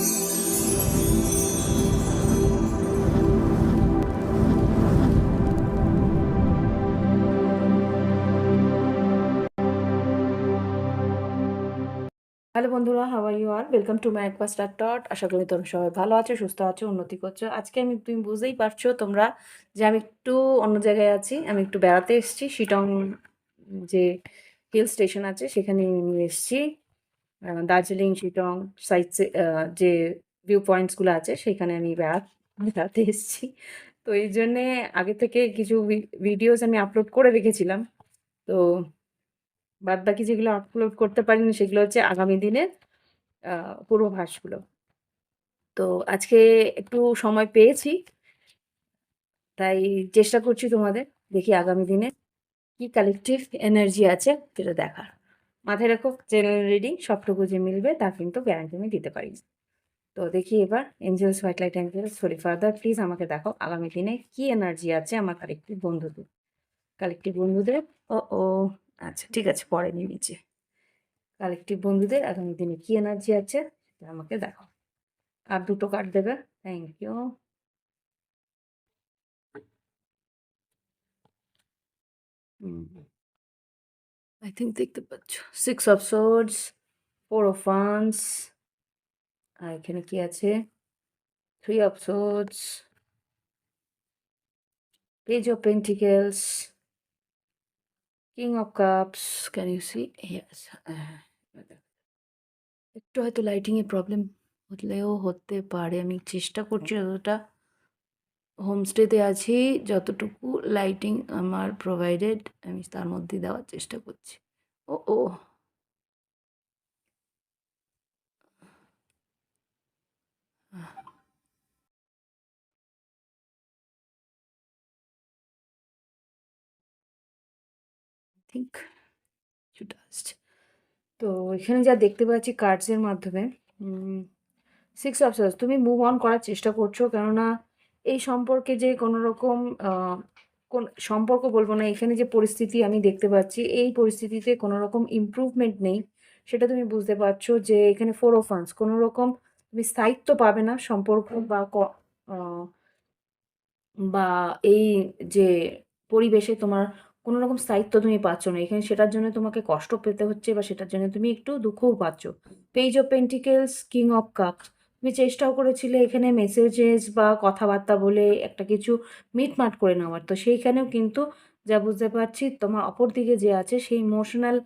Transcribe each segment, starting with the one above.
Hello বন্ধুরা, how are you আর? Welcome to my অ্যাডভাস্টার টট। আশা করি তোমরা সবাই ভালো আছো, সুস্থ আছো, উন্নতি করছো। আজকে তুমি বুঝতেই পারছো তোমরা যে আমি একটু অন্য জায়গায় আছি। আমি একটু বেড়াতে এসেছি শিটং, যে হিল স্টেশন আছে সেখানে আমি এসেছি। দার্জিলিং, শিটং সাইড যে ভিউ পয়েন্টসগুলো আছে সেখানে আমি বেড়াতে এসেছি। তো এই জন্যে আগে থেকে কিছু ভিডিওস আমি আপলোড করে রেখেছিলাম। তো বাদবাকি যেগুলো আপলোড করতে পারিনি সেগুলো হচ্ছে আগামী দিনের পূর্বাভাসগুলো। তো আজকে একটু সময় পেয়েছি, তাই চেষ্টা করছি তোমাদের দেখি আগামী দিনে কি কালেকটিভ এনার্জি আছে সেটা দেখার। মাথায় রাখো, জেনারেল রিডিং সবটুকু যে মিলবে তা কিন্তু গ্যারান্টি আমি দিতে পারি না। তো দেখি এবার angels, white light angels, sorry father, please আমাকে দেখো আগামী দিনে কি এনার্জি আছে আমার কালেকটিভ বন্ধুদের। ও ও আচ্ছা, ঠিক আছে, পরে নিয়ে নিচে। কালেকটিভ বন্ধুদের আগামী দিনে কি এনার্জি আছে সেটা আমাকে দেখো। আর দুটো কার্ড দেবে, থ্যাংক ইউ। আই থিঙ্ক দেখতে পাচ্ছ six of swords, four of wands, আর এখানে কি আছে, three of swords, page of pentacles, king of cups. Can you see? Yes. একটু হয়তো লাইটিংয়ে প্রবলেম হলেও হতে পারে। আমি চেষ্টা করছি যতটা, হোমস্টেতে আছি, যতটুকু লাইটিং আমার প্রোভাইডেড আমি তার মধ্যে দেওয়ার চেষ্টা করছি। ও ও থিঙ্ক শুড আসছে। তো এখানে যা দেখতে পাচ্ছি কার্ডসের মাধ্যমে, সিক্স অফ সোর্স, তুমি মুভ অন করার চেষ্টা করছো, কেননা এই সম্পর্কে যে কোনো রকম কোন সম্পর্ক বলবো না, এখানে যে পরিস্থিতি আমি দেখতে পাচ্ছি এই পরিস্থিতিতে কোনো রকম ইমপ্রুভমেন্ট নেই, সেটা তুমি বুঝতে পারছো। যে এখানে ফোর অফ ওয়ান্স, কোনো রকম তুমি স্থায়িত্ব পাবে না সম্পর্ক আহ, বা এই যে পরিবেশে তোমার কোনো রকম স্থায়িত্ব তুমি পাচ্ছ না এখানে, সেটার জন্য তোমাকে কষ্ট পেতে হচ্ছে বা সেটার জন্য তুমি একটু দুঃখও পাচ্ছ। Page of pentacles, king of cup, তুমি চেষ্টাও করেছিলে এখানে মেসেজেস বা কথাবার্তা বলে একটা কিছু মিটমাট করে নেওয়ার, তো সেইখানেও কিন্তু যা বুঝতে পারছি তোমার অপর দিকে যে আছে সেই ইমোশনাল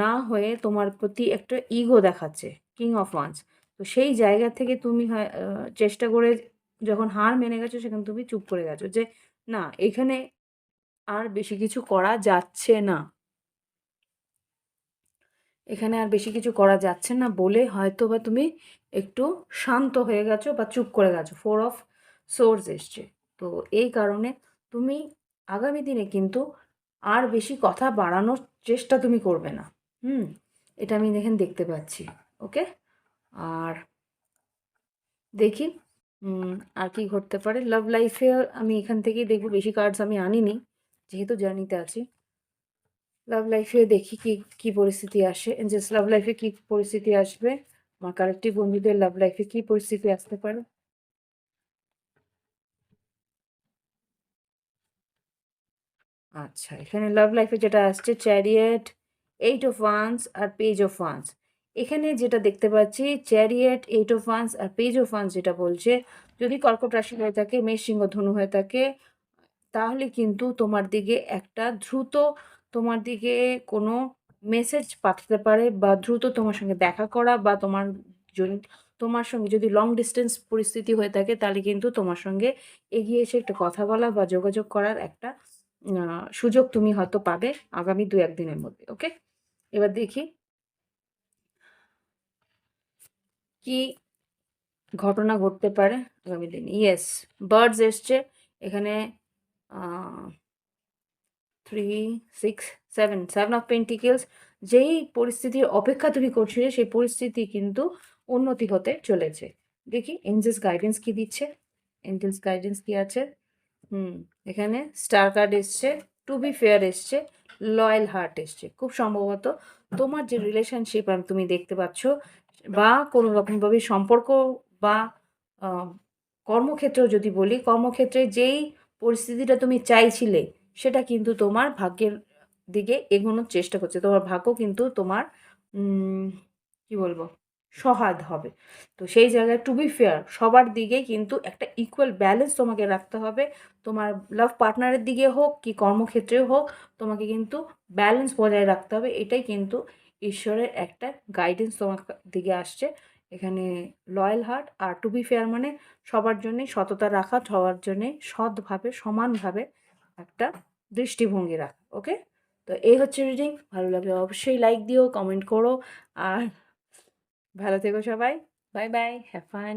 না হয়ে তোমার প্রতি একটা ইগো দেখাচ্ছে, কিং অফ ওয়ান্স। তো সেই জায়গা থেকে তুমি চেষ্টা করে যখন হার মেনে গেছো সেখানে তুমি চুপ করে গেছো যে না, এখানে আর বেশি কিছু করা যাচ্ছে না, এখানে আর বেশি কিছু করা যাচ্ছে না বলে হয়তো বা তুমি একটু শান্ত হয়ে গেছো বা চুপ করে গেছো। ফোর অফ সোর্স এসছে, তো এই কারণে তুমি আগামী দিনে কিন্তু আর বেশি কথা বাড়ানোর চেষ্টা তুমি করবে না। হুম, এটা আমি এখানে দেখতে পাচ্ছি। ওকে, আর দেখি আর কি ঘটতে পারে লাভ লাইফে। আমি এখান থেকেই দেখবো, বেশি কার্ডস আমি আনিনি যেহেতু জার্নিতে আছি। লাভ লাইফে দেখি কি কি পরিস্থিতি আসে, জাস্ট লাভ লাইফে কি পরিস্থিতি আসবে, আমার কালেক্টিভ বন্ধুদের লাভ লাইফে কি পরিস্থিতি আসতে পারে। আচ্ছা, এখানে লাভ লাইফে যেটা আসছে চ্যারিয়েট, এইট অফ ওয়ান্স আর পেজ অফ ওয়ান্স। এখানে যেটা দেখতে পাচ্ছি চ্যারিয়েট, এইট অফ ওয়ান্স আর পেজ অফ ওয়ান্স যেটা বলছে, যদি কর্কট রাশি হয়ে থাকে, মেষ, সিংহ, ধনু হয়ে থাকে, তাহলে কিন্তু তোমার দিকে একটা দ্রুত, তোমার দিকে কোনো মেসেজ পাঠাতে পারে বা দ্রুত তোমার সঙ্গে দেখা করা বা যদি তোমার সঙ্গে যদি লং ডিস্টেন্স পরিস্থিতি হয়ে থাকে তাহলে কিন্তু তোমার সঙ্গে এগিয়ে এসে একটা কথা বলা বা যোগাযোগ করার একটা সুযোগ তুমি হয়তো পাবে আগামী দু একদিনের মধ্যে। ওকে, এবার দেখি কি ঘটনা ঘটতে পারে আগামী দিন। ইয়েস, বার্ডস এসছে এখানে, 3 6 7 অফ পেন্টিকেলস। যেই পরিস্থিতির অপেক্ষা তুমি করছিলে সেই পরিস্থিতি কিন্তু উন্নতি হতে চলেছে। দেখি এঞ্জেলস গাইডেন্স কি দিচ্ছে, এঞ্জেলস গাইডেন্স কি আছে। হুম, এখানে স্টার কার্ড এসছে, টু বি ফেয়ার এসছে, লয়াল হার্ট এসছে। খুব সম্ভবত তোমার যে রিলেশনশিপ তুমি দেখতে পাচ্ছ বা কোনো রকমভাবে সম্পর্ক বা আ কর্মক্ষেত্রেও যদি বলি, কর্মক্ষেত্রে যেই পরিস্থিতিটা তুমি চাইছিলে, সেটা কিন্তু তোমার ভাগ্যের দিকে এগোনোর চেষ্টা করছে। তোমার ভাগ্য কিন্তু তোমার উম কি বলবো? সহায় হবে। তো সেই জায়গায় টু বি ফেয়ার সবার দিকেই কিন্তু একটা ইকুয়াল ব্যালেন্স তোমাকে রাখতে হবে। তোমার লাভ পার্টনারের দিকে হোক কি কর্মক্ষেত্রেও হোক, তোমাকে কিন্তু ব্যালেন্স বজায় রাখতে হবে। এটাই কিন্তু ঈশ্বরের একটা গাইডেন্স তোমার দিকে আসছে। এখানে লয়াল হার্ট আর টু বি ফেয়ার মানে সবার জন্যেই সততা রাখা, সবার জন্যে সৎভাবে, সমানভাবে একটা দৃষ্টিভঙ্গি রাখা। ওকে? তো এই হচ্ছে রিডিং। ভালো লাগলে অবশ্যই লাইক দিও, কমেন্ট করো আর ভালো থেকো সবাই। Bye bye. Have fun.